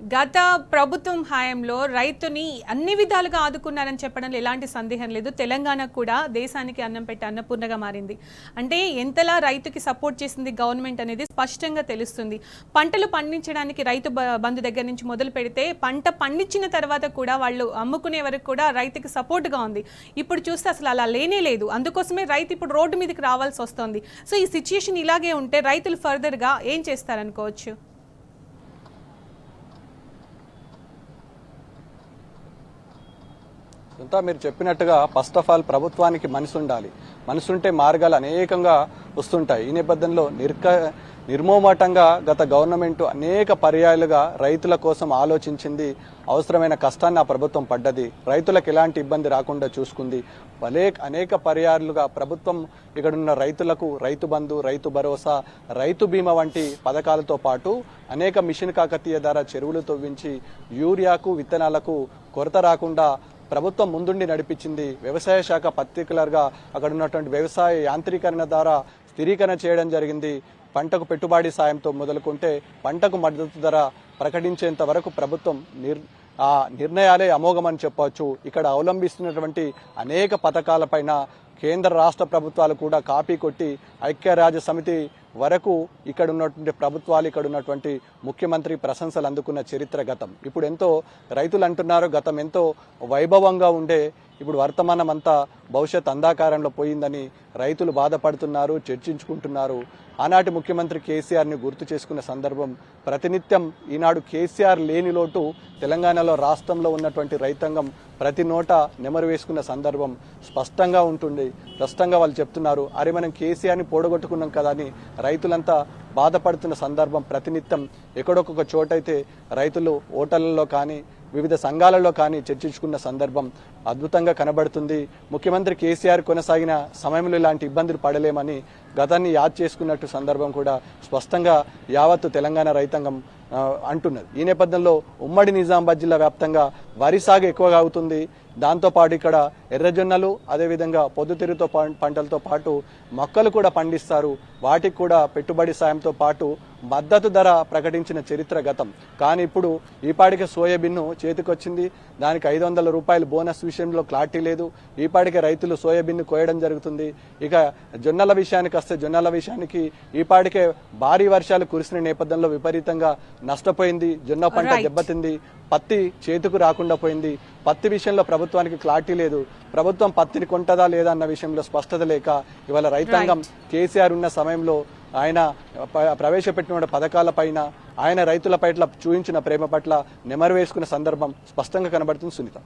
గత ప్రభుత్వం హయాంలో రైతుని అన్ని విధాలుగా ఆదుకున్నారని చెప్పడంలో ఎలాంటి సందేహం లేదు. తెలంగాణ కూడా దేశానికి అన్నం పెట్టి అన్నపూర్ణగా మారింది. అంటే ఎంతలా రైతుకి సపోర్ట్ చేసింది గవర్నమెంట్ అనేది స్పష్టంగా తెలుస్తుంది. పంటలు పండించడానికి రైతు బంధు దగ్గర నుంచి మొదలు పెడితే పంట పండించిన తర్వాత కూడా వాళ్ళు అమ్ముకునే వరకు కూడా రైతుకి సపోర్ట్గా ఉంది. ఇప్పుడు చూస్తే అసలు అలా లేనే లేదు. అందుకోసమే రైతు ఇప్పుడు రోడ్డు మీదకి రావాల్సి వస్తుంది. సో ఈ సిచ్యుయేషన్ ఇలాగే ఉంటే రైతులు ఫర్దర్గా ఏం చేస్తారనుకోవచ్చు? అంతా మీరు చెప్పినట్టుగా ఫస్ట్ ఆఫ్ ఆల్ ప్రభుత్వానికి మనసు ఉండాలి. మనసుంటే మార్గాలు అనేకంగా వస్తుంటాయి. ఈ నేపథ్యంలో నిర్మోహమాటంగా గత గవర్నమెంట్ అనేక పర్యాయాలుగా రైతుల కోసం ఆలోచించింది. అవసరమైన కష్టాన్ని ఆ ప్రభుత్వం పడ్డది. రైతులకు ఎలాంటి ఇబ్బంది రాకుండా చూసుకుంది. అనేక పర్యాయాలుగా ప్రభుత్వం ఇక్కడున్న రైతులకు రైతు బంధు, రైతు భరోసా, రైతు బీమా వంటి పథకాలతో పాటు అనేక మిషన్ కాకతీయ ద్వారా చెరువులు తవ్వించి యూరియాకు విత్తనాలకు కొరత రాకుండా ప్రభుత్వం ముందుండి నడిపించింది. వ్యవసాయ శాఖ పర్టికులర్గా అక్కడ ఉన్నటువంటి వ్యవసాయ యాంత్రీకరణ ద్వారా స్థిరీకరణ చేయడం జరిగింది. పంటకు పెట్టుబడి సాయంతో మొదలుకుంటే పంటకు మద్దతు ధర ప్రకటించేంత వరకు ప్రభుత్వం నిర్ణయాలే అమోఘమని చెప్పవచ్చు. ఇక్కడ అవలంబిస్తున్నటువంటి అనేక పథకాలపైన కేంద్ర రాష్ట్ర ప్రభుత్వాలు కూడా కాపీ కొట్టి ఐక్యరాజ్య సమితి వరకు ఇక్కడ ఉన్నటువంటి ప్రభుత్వాలు, ఇక్కడ ఉన్నటువంటి ముఖ్యమంత్రి ప్రశంసలు అందుకున్న చరిత్ర గతం. ఇప్పుడు ఎంతో రైతులు అంటున్నారు గతం ఎంతో వైభవంగా ఉండే, ఇప్పుడు వర్తమానం అంతా భవిష్యత్ అంధాకారంలో పోయిందని రైతులు బాధపడుతున్నారు, చర్చించుకుంటున్నారు. ఆనాటి ముఖ్యమంత్రి కేసీఆర్ని గుర్తు చేసుకున్న సందర్భం ప్రతినిత్యం ఈనాడు కేసీఆర్ లేని లోటు తెలంగాణలో రాష్ట్రంలో ఉన్నటువంటి రైతాంగం ప్రతి నోట నెమరు వేసుకున్న సందర్భం స్పష్టంగా ఉంటుంది. స్పష్టంగా వాళ్ళు చెప్తున్నారు, అరే మనం కేసీఆర్ని పోడగొట్టుకున్నాం కదా అని రైతులంతా బాధపడుతున్న సందర్భం ప్రతినిత్యం ఎక్కడొక్కొక్క చోటైతే రైతులు హోటళ్లలో కానీ వివిధ సంఘాలలో కానీ చర్చించుకున్న సందర్భం అద్భుతంగా కనబడుతుంది. ముఖ్యమంత్రి కేసీఆర్ కొనసాగిన సమయంలో ఇలాంటి ఇబ్బందులు పడలేమని గతాన్ని యాద్ చేసుకున్నట్టు సందర్భం కూడా స్పష్టంగా యావత్తు తెలంగాణ రైతాంగం అంటున్నది. ఈ నేపథ్యంలో ఉమ్మడి నిజామాబాద్ జిల్లా వ్యాప్తంగా వరి సాగు ఎక్కువగా అవుతుంది. దాంతోపాటు ఇక్కడ ఎర్రజొన్నలు, అదేవిధంగా పొద్దుతిరుగుతో పంటలతో పాటు మొక్కలు కూడా పండిస్తారు. వాటికి కూడా పెట్టుబడి సాయంతో పాటు మద్దతు ధర ప్రకటించిన చరిత్ర గతం. కానీ ఇప్పుడు ఈపాటికే సోయాబీన్ చేతికొచ్చింది. దానికి 500 రూపాయలు బోనస్ విషయంలో క్లారిటీ లేదు. ఈపాటికే రైతులు సోయాబీన్ కోయడం జరుగుతుంది. ఇక జొన్నల విషయానికి వస్తే జొన్నల విషయానికి ఈపాటికే భారీ వర్షాలు కురిసిన నేపథ్యంలో విపరీతంగా నష్టపోయింది. జొన్న పంట దెబ్బతింది. పత్తి చేతుకు రాకుండా పోయింది. పత్తి విషయంలో ప్రభుత్వానికి క్లారిటీ లేదు. ప్రభుత్వం పత్తిని కొంటదా లేదా అన్న విషయంలో స్పష్టత లేక ఇవాళ రైతాంగం కేసీఆర్ ఉన్న సమయంలో ఆయన ప్రవేశపెట్టిన పథకాల పైన, ఆయన రైతుల పట్ల చూపించిన ప్రేమ పట్ల నెమరు వేసుకున్న సందర్భం స్పష్టంగా కనబడుతుంది. సునీత.